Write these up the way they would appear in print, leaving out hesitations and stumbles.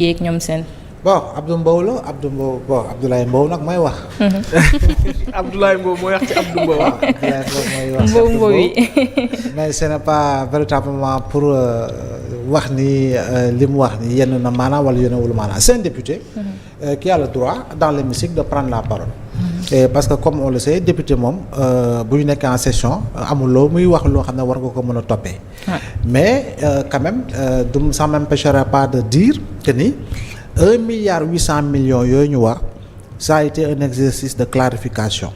yeeg ñoom seen. bon Abdou Mbow la Abdou Mbow bon Abdoulaye Mbow nag mooy wax. Abdoulaye Mbow mooy wax ci Abdou Mbow. Abdoulaye Mbow mooy wax ci Mbow Abdou Mbow yi. mais ce n'est pas véritablement pour wax ni li mu wax ni yenn na maanaam wala yenewul maanaam c'est un député. Qui a le droit dans l'hémicycle de prendre la parole. Et parce que comme on le sait député moom bu ñu nekkee en session amul loo muy wax loo xam ne war nga ko mën a toppee. mais quand même ça m'empêchera pas de dire que ni 1,8 milliard yooyu ñu wax ça a été un exercice de clarification.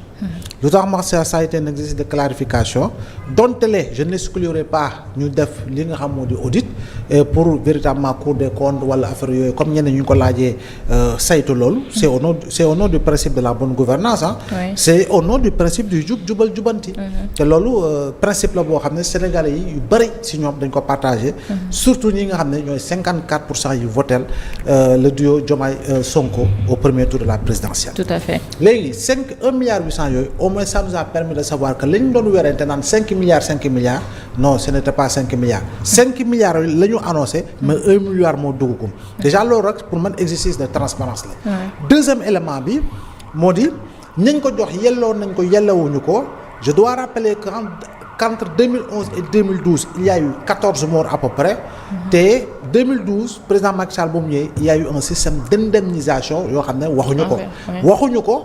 lu tax ma ça a été un exercice de clarification donte je n'exclurai pas ñu def li nga xam moo di audit pour véritablement Cour des comptes wala affaire yooyu comme ñeneen ñu ko laajee saytu loolu c'est au nom du principe de la bonne gouvernance Oui. c'est au nom du principe du jubal jubanti te loolu principe la boo xam ne sénégalais yi yu bëri si ñoom dañ ko partagé surtout ñi nga xam ne ñooy 54% yu votel le duo Diomaye Sonko au premier tour de la présidentielle. Tout à fait. léegi 1,8 milliard yooyu au moins ça nous a permis de savoir que li ñu doon werante naan 5 milliards non ce n'était pas 5 milliards 5 milliards yooyu la ñu annoncé mais 1 milliard moo duggagum déjà loolu rek pour man exercice de transparence la. Deuxième élément bi moo di nañ ko jox yelloo nañ ko yellowuñu ko je dois rappeler que qu'entre 2011 et 2012 il y a eu 14 morts à peu près te 2012 président Macky Sall bu mu ñëwee il y a eu un système d'indemnisation yoo xam ne waxuñu ko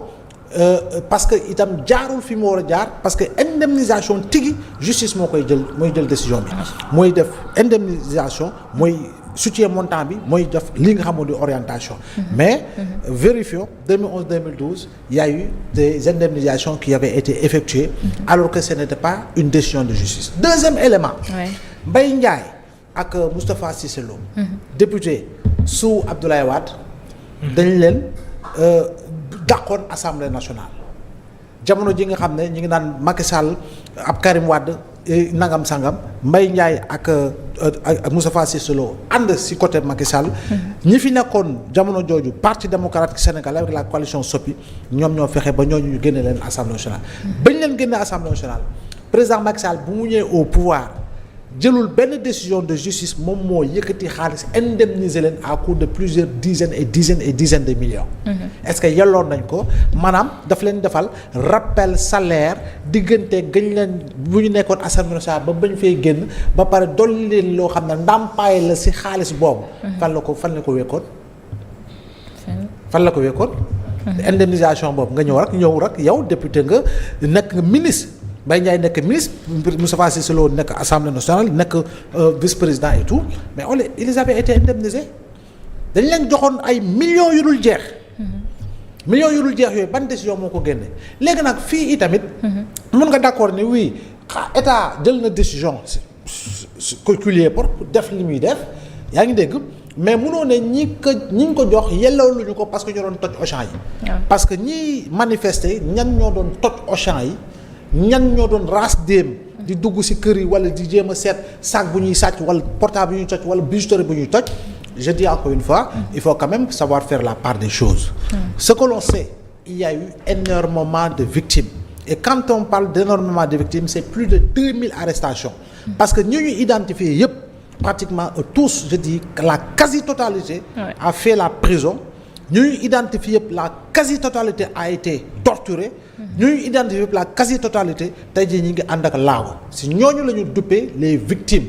parce que itam jaarul fi mu war a jaar parce que indemnisation tigi justice moo koy jël mooy jël décision bi mooy def indemnisation mooy soutien montant bi mooy def li nga xamoo di orientation mais vérifions 2011-2012 il y a eu des indemnisations qui avaient été effectuées alors que ce n'était pas une décision de justice. Deuxième élément Mbaye Ndiaye ak Moustapha Cissé Lo député sous Abdoulaye Wade dañ leen dàqoon Assemblée nationale jamono ji nga xam ne ñi ngi naan Macky Sall ab Karim Wade nangam sangam Mbaye Ndiaye ak Moustapha Cissé Lo ànd si côté Macky Sall ñi fi nekkoon jamono jooju parti démocratique sénégalais avec la coalition Sopi ñoom ñoo fexe ba ñooñu ñu génne leen Assemblée nationale bañ leen génne Assemblée nationale président Macky Sall bu mu ñëwee au pouvoir jëlul benn décision de justice moom moo yëkkati xaalis indemniser leen à coût de plusieurs dizaines de millions. Est-ce que yelloon nañ ko maanaam daf leen defal rappel salaire diggante gañ leen bu ñu nekkoon Assemblée nationale ba bañ fay génn ba pare dolli leen loo xam ne ndàmpaay la ci xaalis boobu. fan la ko wekkoon. fan la ko wekkoon. indemnisation boobu nga ñëw rek yow député nga nekk nga ministre. Mbaye Ndiaye nekk ministre Moustapha Cissé Lo nekk Assemblée nationale nekk vice-président et tout mais ils avaient été indemnisés dañ leen joxoon ay millions yu dul jeex. millions yu dul jeex yooyu ban décision moo ko génne léegi nag fii itamit. mën nga d'accord ni oui état jël na décision calculée pour def li muy def yaa ngi dégg mais mënoo ne ñi ngi ko jox yelloo luñu ko parce que ñoo doon toj Auchan yi. parce que ñi manifester ñan ñoo doon toj Auchan yi. ñan ñoo doon raas déem di dugg ci kër yi wala di jéem a seet sac bu ñuy sàcc wala portable bu ñuy toj wala bijouterie bu ñuy toj je dis encore une fois il faut quand même savoir faire la part des choses ce que l'on sait il y a eu énormément de victimes et quand on parle d'énormément de victimes c'est plus de 2000 arrestations parce que ñu identifié yépp pratiquement tous je dis que la quasi-totalité a fait la prison ñuy identifié yëpp la quasi-totalité a été torturée ñuy identifié yëpp la quasi-totalité tey jii ñi ngi ànd ak laago si ñooñu la ñu duppee les victimes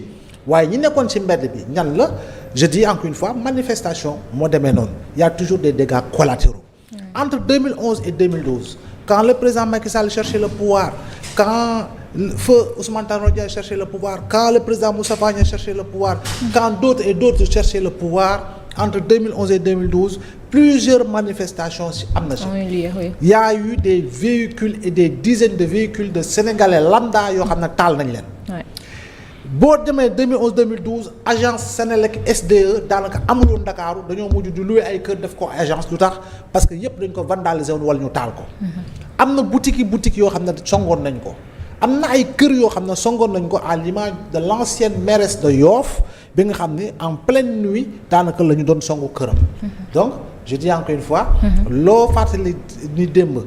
waaye ñi nekkoon ci mbedd bi ñan la je dis encore une fois manifestation moo demee noonu il y a toujours des dégâts collatéraux entre 2011 et 2012 quand le président Macky Sall cherchait le pouvoir quand feu Ousmane Tanor Dieng cherchait le pouvoir quand le président Moustapha Niasse cherchait le pouvoir quand d'autres et d'autres cherchaient le pouvoir entre 2011 et 2012 plusieurs manifestations am na si. Il y a eu des véhicules et des dizaines de véhicules de sénégalais lambda yoo xam ne taal nañ leen. boo demee 2011 2012 agence Sénélec SDE daanaka amul woon Ndakaaru dañoo mujj di louer ay kër def ko agence lu tax parce que yëpp dañ ko vandaliser woon wala ñu taal ko. am na boutique yoo xam ne songoon nañ ko. am na ay kër yoo xam ne songoon nañ ko à l'image de l'ancienne mairesse de Yoff bi nga xam ne en pleine nuit daanaka la ñu doon songu këram. donc je dis encore une fois. loo fàttali ni démb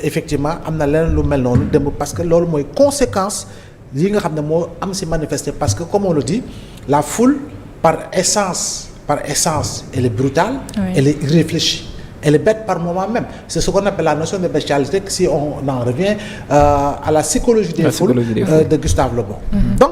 effectivement am na leneen lu mel noonu démb parce que loolu mooy conséquence yi nga xam ne moo am ci manifester parce que comme on le dit la foule par essence par essence elle est brutale. Oui. Elle est irréfléchie. Elle est bête par moment même. C'est ce qu'on appelle la notion de bestialité si on en revient à la psychologie des foules de Gustave Le Bon. Donc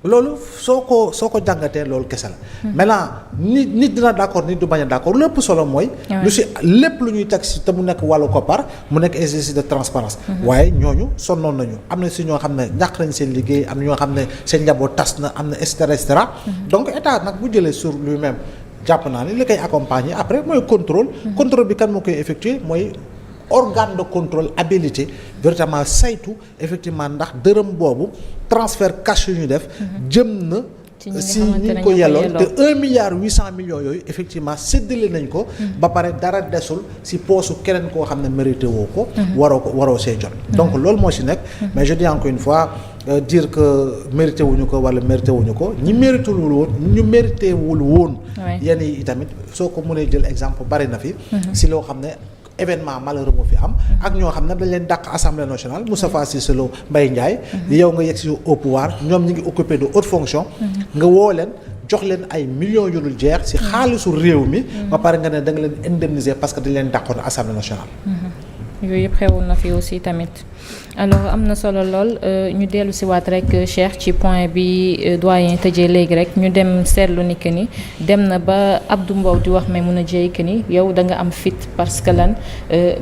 loolu soo ko jàngatee loolu kese la. maintenant nit dina d'accord nit du bañ a d'accord lépp solo mooy. lu si lépp lu ñuy teg si te mu nekk wàllu koppar mu nekk exercice de transparence waaye ñooñu sonnoon nañu am na si ñoo xam ne ñàkk nañ seen liggéey am na ñoo xam ne seen njaboot tas na am na et cetera. Donc état nag bu jëlee sur lui-même jàpp naa ni li koy accompagner après mooy contrôle. Contrôle bi kan moo koy effectuer mooy. Organe de contrôle habilité véritablement saytu effectivement ndax dërëm boobu transfert cash yu ñu def jëm na si ñi ko yellool te 1,8 milliard yooyu effectivement séddale nañ ko ba pare dara desul si poosu keneen koo xam ne mérité woo ko waroo see jot donc loolu moo si nekk mais je dis encore une fois dire que mérité wuñu ko wala mérité wuñu ko ñi mérité wul woon yenn yi itamit soo ko mënee jël exemple bari na fi si loo xam ne événement malheureux moo fi am ak ñoo xam ne dañ leen dàq assemblée nationale Moustapha Cissé Lo Mbaye Ndiaye yow nga yegg si au pouvoir ñoom ñi ngi occupé de haute fonction nga woo leen jox leen ay millions yu dul jeex si xaalisu réew mi ba pare nga ne da nga leen indemniser parce que dañ leen dàqoon assemblée nationale yooyu yëpp xewoon na fi aussi tamit alors am na solo lool ñu dellu si waat rek Cheikh ci point bi doyen tëjee léegi rek ñu dem seetlu ni que ni dem na ba Abdou Mbow di wax Maimouna Dièye que ni yow da nga am fit parce que lan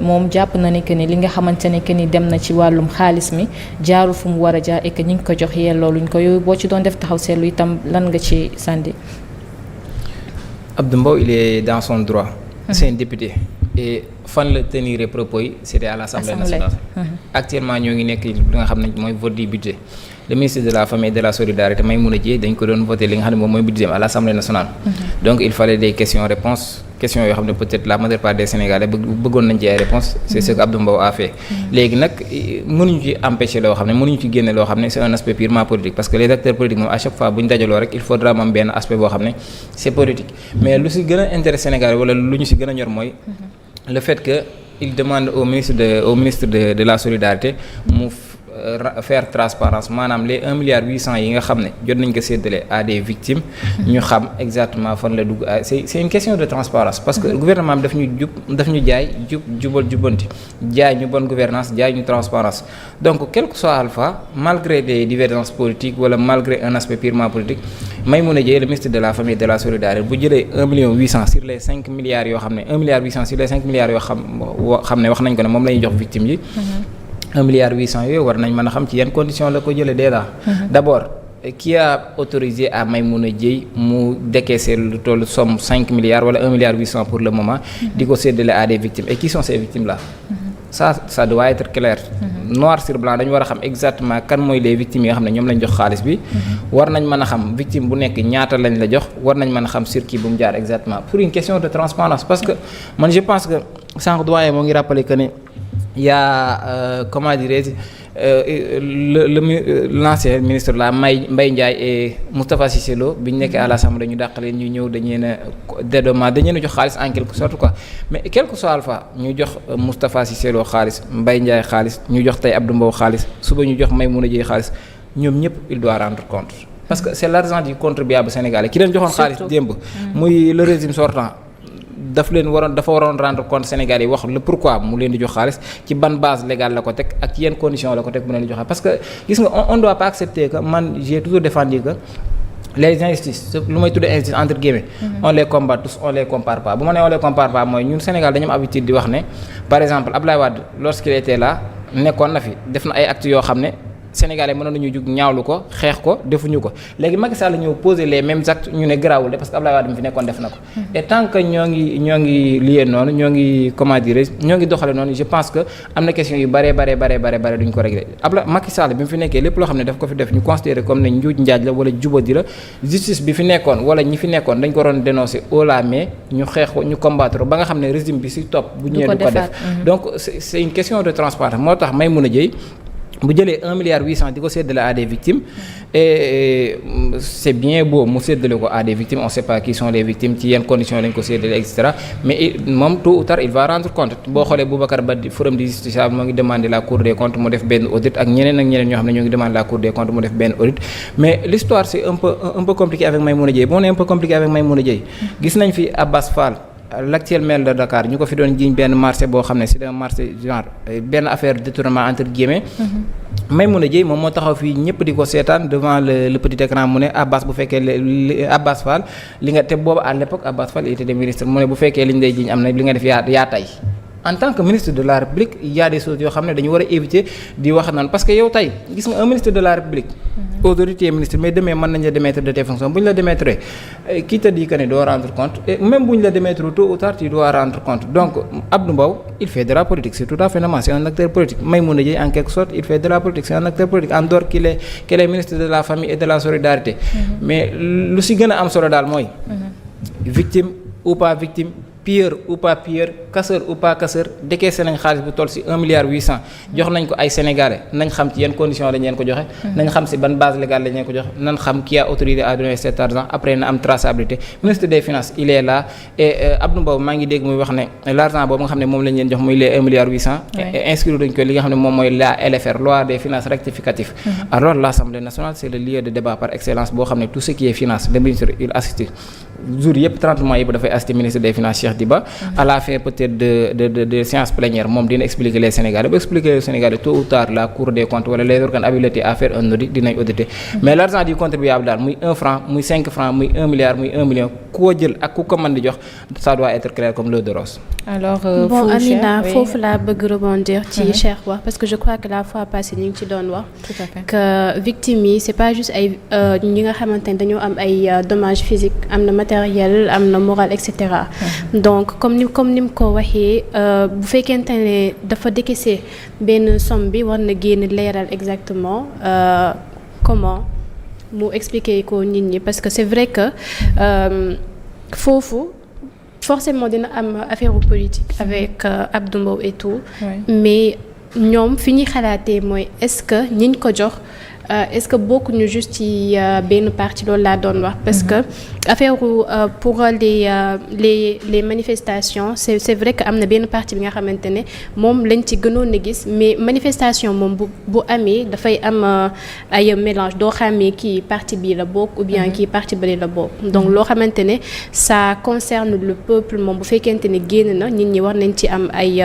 moom jàpp na ni que ni li nga xamante ne que ni dem na ci wàllum xaalis mi jaarul fu mu war a jaar et que ñi ngi ko jox yelloo luñ ko yooyu boo ci doon def taxaw seetlu itam lan nga ci sànni. Abdou Mbow il est dans son droit. C'est un député. Et fan la tenir propos yi c'était à l'Assemblée nationale. Actuellement ñoo ngi nekk li nga xam ne mooy vote du budget. Le ministre de la famille et de la solidarité Maimouna Dièye dañ ko doon voté li nga xam ne moom mooy budget à l'Assemblée nationale. Donc il fallait des questions-réponses questions yoo xam ne peut-être la majeure part des Sénégalais bëggoon nañ ci ay réponses. C'est ce que Abdou Mbow a fait. léegi nag mënuñu ci empêcher loo xam ne mënuñu ci génne loo xam ne c'est un aspect purement politique parce que les acteurs politiques moom à chaque fois bu ñu dajaloo rek il faudra moom benn aspect boo xam ne c'est politique mais lu si gën a intérêt Sénégal wala lu ñu si gën a ñor mooy le fait que il demande au ministre de la solidarité mu faire transparence maanaam les 1,8 milliard yi nga xam ne jot nañ ko séddale à des victimes ñu xam exactement fan la dugg c'est une question de transparence parce que gouvernement bi daf ñu jaay jubal jubanti jaay ñu bonne gouvernance jaay ñu transparence donc quel que soit Alpha malgré des divergences politiques wala malgré un aspect purement politique Maimouna Dièye le ministre de la famille et de la solidarité bu jëlee 1,8 million sur les 5 milliards yoo xam ne 1,8 milliard sur les 5 milliards yoo xam ne wax nañ ko ne moom la ñuy jox victimes yi 1,8 milliard yooyu war nañ mën a xam ci yan conditions la ko jëlee déjà. D'abord qui a autorisé à Maimouna Dièye mu décaisser lu toll somme 5 milliards wala 1,8 milliard pour le moment. di ko séddale à des victimes et qui sont ces victimes là. ça doit être clair. Noir sur blanc dañu war a xam exactement kan mooy les victimes yoo xam ne ñoom lañ jox xaalis bi. war nañ mën a xam victime bu nekk ñaata lañ la jox war nañ mën a xam sur qui bu mu jaar exactement pour une question de transparence parce que man je pense que sànq doyen moo ngi rappelé que ne. Il y a comment dirais-je l'ancien ministre là Mbaye Ndiaye et Moustapha Cissé Lo bi ñu nekkee à l'Assemblée ñu dàq leen ñu ñëw dañu leen a dédommagé dañu leen a jox xaalis en quelque sorte quoi mais quel que soit Alpha ñu jox Moustapha Cissé Lo xaalis Mbaye Ndiaye xaalis ñu jox tey Abdou Mbow xaalis suba ñu jox Maimouna Dièye xaalis ñoom ñëpp il doit rendre compte parce que c'est l'argent du contribuable sénégalais ki leen joxoon xaalis démb muy le régime sortant dafa waroon rendre compte Sénégal yi wax le pourquoi mu leen di jox xaalis ci ban base légale la ko teg ak yenn condition la ko teg mu leen di jox xaalis parce que gis nga on doit pas accepter que man j'ai toujours défendu que les injustices lu may tuddee injustice entre guillemets on les combat tous on les compare pas bu ma nee on les compare pas mooy ñun Sénégal dañu am habitude di wax ne par exemple Abdoulaye Wade lorsqu'il était là nekkoon na fi def na ay actes yoo xam ne Sénégalais mënoon nañu jug ñaawlu ko xeex ko defuñu ko léegi Macky Sall ñëw poser les mêmes actes ñu ne garaawul de parce que Abdoulaye Wade mi fi nekkoon def na ko et tant que ñoo ngi lié noonu ñoo ngi comment dirais ñoo ngi doxale noonu je pense que am na question yu bare duñ ko régler Macky Sall bi mu fi nekkee lépp loo xam ne daf ko fi def ñu considérer comme ne njuuj njaaj la wala jubadi la justice bi fi nekkoon wala ñi fi nekkoon dañ ko waroon dénoncer haut la main ñu xeex ko ñu combattre ba nga xam ne régime bi ci topp bu ñëwee du ko def donc c'est une question de transparence moo tax Maimouna Dièye bu jëlee 1 milliard 800 di ko séddale à des victimes et c'est bien beau mu séddale ko à des victimes on sait pas qui sont les victimes ci yenn conditions lañ ko séddale et cetera mais moom tôt ou tard il va rendre compte boo xoolee Boubacar Ba forum du justiciable moo ngi demander la cour des comptes mu def benn audit ak ñeneen ñoo xam ne ñoo ngi demander la cour des comptes mu def benn audit mais l'histoire c'est un peu compliqué avec Maïmouna Dièye bon on est un peu compliqué avec Maïmouna Dièye gis nañ fi Abbas Fall l'actuel maire de Dakar ñu ko fi doon jiiñ benn marché boo xam ne c'est un marché genre benn affaire détournement entre guillemets Maïmouna Dièye moom moo taxaw fii ñëpp di ko seetaan devant le petit écran mu ne Abbas bu fekkee Abbas Fall li nga te boobu à l'époque Abbas Fall il était des ministres mu ne bu fekkee li ñu lay jiiñ am na li nga def yaa tay en tant que ministre de la République il y a des choses yoo xam ne dañu war a éviter di wax naan parce que yow tey gis nga un ministre de la République autorité ministre mais demain mën nañ la démettre de tes fonctions bu ñu la démettre qui te dit que ne doo rendre compte et même bu ñu la démettre tôt ou tard tu dois rendre compte donc Abdou Mbow il fait de la politique c'est tout à fait normal c'est un acteur politique Maïmouna Dièye en quelque sorte il fait de la politique c'est un acteur politique en dehors qu'il est ministre de la famille et de la solidarité mais lu si gën a am solo daal mooy victime ou pas victime pire ou pas pire casseur ou pas casseur décaissé nañ xaalis bu toll ci 1 milliard 800 jox nañ ko ay sénégalais nañ xam ci yenn conditions lañ leen ko joxe. nañ xam ci ban base légale lañ leen ko joxe nañ xam qui a autorisé à donner cet argent après na am traçabilité ministre des finances il est là et Abdou Mbow maa ngi dégg muy wax ne l'argent boobu nga xam ne moom lañ leen jox muy les 1 milliard 800. inscrire dañ ko li nga xam ne moom mooy la LFR loi des finances rectificative. Alors l'Assemblée nationale c'est le lieu de débat par excellence boo xam ne tout ce qui est finance le ministre il assiste jour yëpp 30 mois yëpp dafay assister ministre des finances Cheikh Diba. à la fin peut-être de séance plénière moom dina expliquer les Sénégalais ba expliquer les Sénégalais tôt ou tard la Cour des comptes wala les organes habilités à faire un audit dinañ auditer mais l'argent du contribuable daal muy 1 franc muy 5 francs muy 1 milliard muy 1 million ku ko jël ak ku ko mën di jox ça doit être clair comme l'eau de rose. alors bon Amina foofu laa bëgg rebondir ci Cheikh wax parce que je crois que la fois passée ñu ngi ci doon wax. tout à fait que victimes yi c'est pas juste ay ñi nga xamante ne dañoo am ay dommages physiques am na matériel am na moral et cetera. donc comme ni mu ko waxee bu fekkente ne dafa décaissé benn somme bi war na génn leeral exactement comment mu expliquer ko nit ñi parce que c'est vrai que foofu forcément dina am affaire politique avec Abdou Mbow et tout. mais ñoom fi ñuy xalaatee mooy est-ce que ñiñ ko jox. est-ce que bokkuñu juste ci benn partie loolu laa doon wax parce que affaire pour les manifestations c'est vrai que am na benn partie bi nga xamante ne moom lañ ci gënoon a gis mais manifestation moom bu amee dafay am ay mélange doo xamee kii partie bii la bokk ou bien kii partie bële la bokk donc loo xamante ne ça concerne le peuple moom bu fekkente ne génn na nit ñi war nañ ci am ay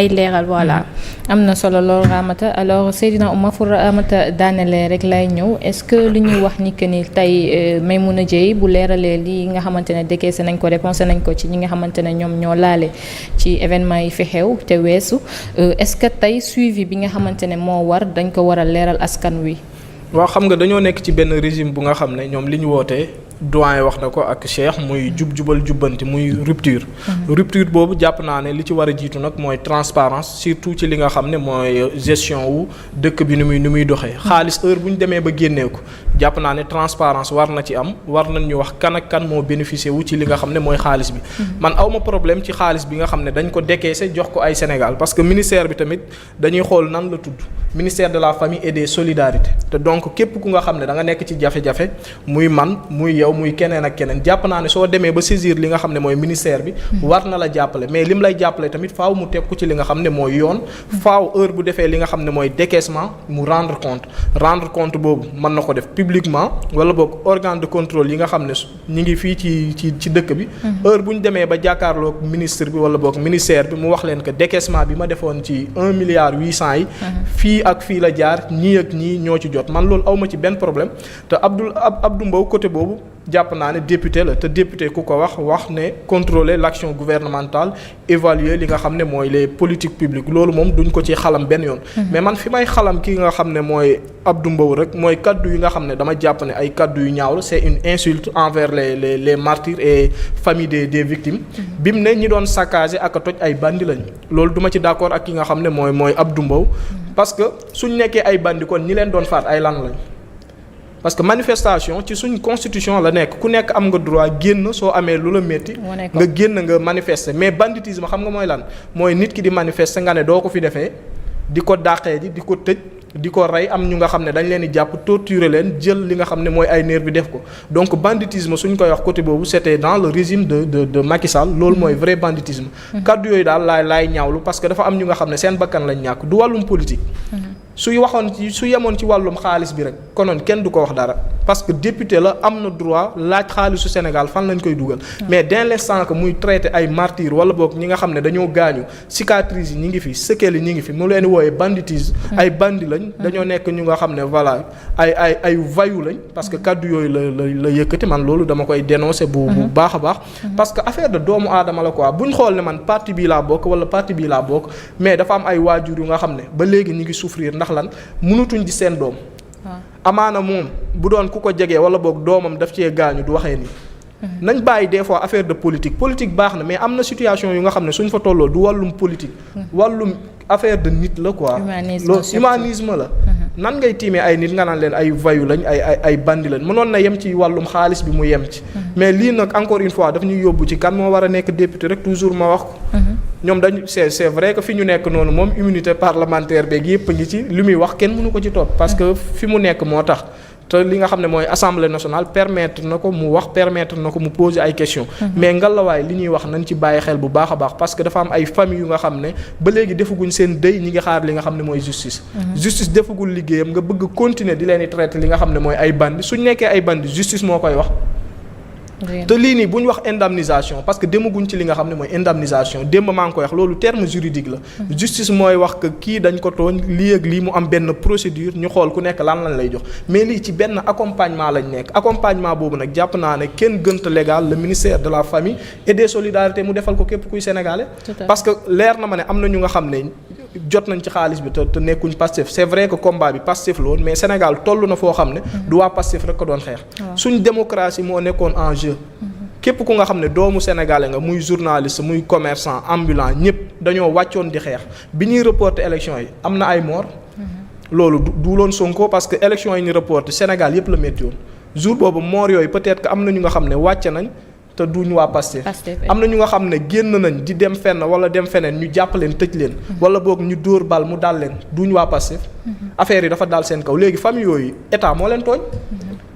leeral voilà. am na solo loolu Ramata alors Seydina Oumar fu Ramata daanele rek lay ñëw est-ce que li ñuy wax ni que ni tey Maïmouna Dièye bu leeralee li nga xamante ne décaissé nañ ko dépensé nañ ko ci ñi nga xamante ne ñoom ñoo laale ci événement yi fi xew te weesu est-ce que tey suivi bi nga xamante ne moo war dañ ko war a leeral askan wi. waaw xam nga dañoo nekk ci benn régime bu nga xam ne ñoom li ñu wootee doyen wax na ko ak Cheikh muy jubal jubbanti muy rupture. rupture boobu jàpp naa ne li ci war a jiitu nag mooy transparence surtout ci li nga xam ne mooy gestion wu dëkk bi ni muy doxee. xaalis heure bu ñu demee ba génnee ko jàpp naa ne transparence war na ci am war nañ ñu wax kan ak kan moo bénéficié wu ci li nga xam ne mooy xaalis bi. man awma problème ci xaalis bi nga xam ne dañ ko décaissé jox ko ay Sénégal parce que ministère bi tamit dañuy xool nan la tudd ministère de la famille et des solidarités te donc képp ku nga xam ne da nga nekk ci jafe-jafe muy man muy yow muy keneen ak keneen jàpp naa ne soo demee ba saisir li nga xam ne mooy ministère bi war na la jàppale mais lim lay jàppale tamit faaw mu teg ko ci li nga xam ne mooy yoon faaw heure bu defee li nga xam ne mooy décaissement mu rendre compte boobu mën na ko def publiquement wala boog organe de contrôle yi nga xam ne ñi ngi fii ci dëkk bi heure bu ñu demee ba jàkkaarloog ministre bi wala boog ministère bi mu wax leen que décaissement bi ma defoon ci 1 milliard 800 yi fii ak fii la jaar ñii ak ñii ñoo ci jot man loolu awma ci benn problème te Abdou Mbow côté boobu jàpp naa ne député la te député ku ko wax ne contrôler l'action gouvernementale évaluer li nga xam ne mooy les politiques publiques loolu moom duñ ko ci xalam benn yoon mais man fi may xalam ki nga xam ne mooy Abdou Mbow rek mooy kaddu yi nga xam ne dama jàpp ne ay kaddu yu ñaaw la c'est une insulte envers les martyrs et famille des victimes bi mu ne ñi doon saccager ak a toj ay bandi lañ loolu duma ci d'accord ak ki nga xam ne mooy Abdou Mbow parce que suñ nekkee ay bandi kon ñi leen doon faat ay lan lañ parce que manifestation ci suñ constitution la nekk ku nekk am nga droit génn soo amee lu la métti nga génn nga manifester mais banditisme xam nga mooy lan mooy nit ki di manifester nga ne doo ko fi defee di ko dàqee ji di ko tëj di ko rey am ñu nga xam ne dañ leen di jàpp torturer leen jël li nga xam ne mooy ay nerf bi def ko donc banditisme suñ koy wax côté boobu c'était dans le régime de Macky Sall loolu mooy vrai banditisme. kaddu yooyu daal laay ñaawlu parce que dafa am ñu nga xam ne seen bakkan lañ ñàkk du wàllum politique. su yemoon ci wàllum xaalis bi rek konoon kenn du ko wax dara parce que député la am na droit laaj xaalisu Sénégal fan lañ koy dugal. mais dès l'instant que muy traité ay martyrs wala boog ñi nga xam ne dañoo gaañu cicatrices yi ñi ngi fi séquelles yi ñi ngi fi mu leen di wooyee banditisme. ay bandi lañ. dañoo nekk ñu nga xam ne voilà ay vayu lañ parce que kaddu yooyu la yëkkati man loolu dama koy dénoncer bu baax a baax. parce que affaire de doomu aadama la quoi buñ xool ne man parti bii laa bokk wala parti bii laa bokk mais dafa am ay waajur yu nga xam ne ba léegi ñi ngi souffrir ndax lan mënutuñ di seen doom. amaana moom bu doon ku ko jegee wala boog doomam daf cee gaañu du waxee nii. nañ bàyyi des fois affaire de politique baax na mais am na situation yu nga xam ne suñ fa tolloo du wàllum politique. wàllum affaire de nit la quoi. humanisme la. nan ngay tiimee ay nit nga naan leen ay vayu lañ ay bandi lañ mënoon na yem ci wàllum xaalis bi mu yem ci. mais lii nag encore une fois daf ñuy yóbbu ci kan moo war a nekk député rek toujours ma wax ko. ñoom dañu c'est vrai que fi ñu nekk noonu moom immunité parlementaire beeg yépp ngi ci li muy wax kenn mënu ko ci topp parce que fi mu nekk moo tax. te li nga xam ne mooy assemblée nationale permettre na ko mu wax permettre na ko mu poser ay questions. mais ngalawaay li ñuy wax nañ ci bàyyi xel bu baax a baax parce que dafa am ay famille yu nga xam ne ba léegi defaguñ seen dëy ñi ngi xaar li nga xam ne mooy justice. justice defagul liggéeyam nga bëgg continuer di leen di traiter li nga xam ne mooy ay bandi suñ nekkee ay bandi justice moo koy wax. te lii nii bu ñu wax indemnisation parce que demaguñ ci li nga xam ne mooy indemnisation démb maa ngi koy wax loolu terme juridique la. justice mooy wax que kii dañ ko tooñ lii ak lii mu am benn procédure ñu xool ku nekk lan lañ lay jox mais lii ci benn accompagnement lañ nekk accompagnement boobu nag jàpp naa ne kenn gënta légal le ministère de la famille et des solidarités mu defal ko képp kuy sénégalais. parce que leer na ma ne am na ñu nga xam ne jot nañ ci xaalis bi te nekkuñ Pastef c'est vrai que combat bi Pastef la woon mais Sénégal toll na foo xam ne. du waa Pastef rek ko doon xeex. suñ démocratie moo nekkoon en jeu. képp ku nga xam ne doomu sénégalais nga muy journaliste muy commerçant ambulant ñëpp dañoo wàccoon di xeex bi ñuy reporter élection yi am na ay mort. loolu du loon Sonko parce que élection yi ñu reporter Sénégal yëpp la métti woon jour boobu mort yooyu peut-être que am na ñu nga xam ne wàcce nañ te duñ waa Pastef am na ñu nga xam ne génn nañ di dem fenn wala dem feneen ñu jàpp leen tëj leen. wala boog ñu dóor bal mu dal leen duñ waa Pastef. affaire yi dafa dal seen kaw léegi famille yooyu état moo leen tooñ.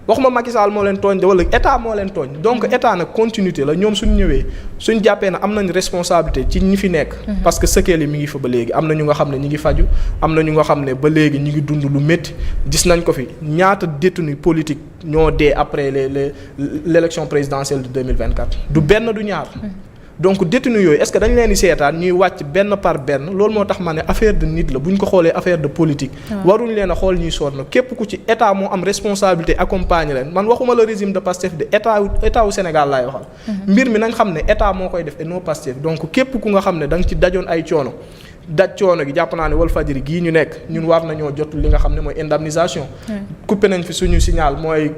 waxuma Macky Sall moo leen tooñ de wala état moo leen tooñ donc état nag continuité la ñoom suñ ñëwee suñ jàppee ne am nañ responsabilité ci ñi fi nekk. parce que sëkkeel yi mi ngi fa ba léegi am na ñu nga xam ne ñi ngi faju am na ñu nga xam ne ba léegi ñi ngi dund lu métti gis nañ ko fi ñaata détenu politique ñoo dee après l'élection présidentielle de 2024 du benn du ñaar. donc détenu yooyu est-ce que dañ leen di seetaan ñuy wàcc benn par benn loolu moo tax ma ne affaire de nit la bu ñu ko xoolee affaire de politique. waruñ leen a xool ñuy sonn képp ku ci état moo am responsabilité accompagner leen man waxuma le régime de Pastef de état wu Sénégal laay waxal. mbir mi nañ xam ne état moo koy def et non Pastef donc képp ku nga xam ne da nga ci dajoon ay coono. daj coono gi jàpp naa ne Walfadjri gii ñu nekk ñun war nañoo jot li nga xam ne mooy indemnisation. coupé nañ fi suñu signal mooy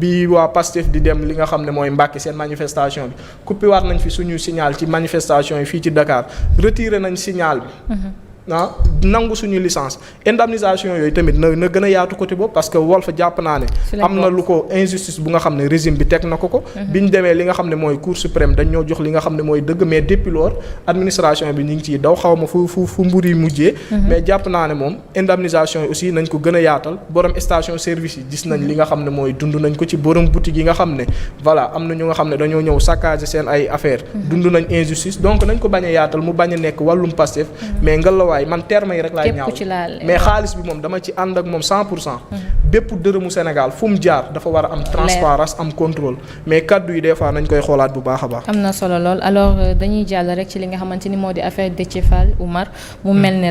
bi waa Pastef di dem li nga xam ne mooy Mbacké seen manifestation bi coupé waat nañ fi suñu signal ci manifestation yi fii ci Dakar retiré nañ signal bi. nangu suñu licence indemnisation yooyu tamit na gën a yaatu côté boobu parce que Walf jàpp naa ne am na lu ko injustice bu nga xam ne régime bi teg na ko bi ñu demee li nga xam ne mooy cour suprême dañ ñoo jox li nga xam ne mooy dëgg mais depuis lors administration bi ñu ngi ciy daw xaw ma fu mbir yi mujjee mais jàpp naa ne moom indemnisation yi aussi nañ ko gën a yaatal borom station service yi gis nañ li nga xam ne mooy dund nañ ko ci borom boutique yi nga xam ne voilà am na ñu nga xam ne dañoo ñëw saccager seen ay affaire dund nañ injustice donc nañ ko bañ a yaatal mu bañ a nekk wàllum Pastef mais waaye man terme yi rek laay ñaaw mais xaalis bi moom dama ci ànd ak moom 100%. bépp dërëmu Sénégal fu mu jaar dafa war a am transparence am contrôle mais kaddu yi des fois nañ koy xoolaat bu baax a baax. am na solo lool alors dañuy jàll rek ci li nga xamante ni moo di affaire Déthié Fall Oumar mu mel ni rek.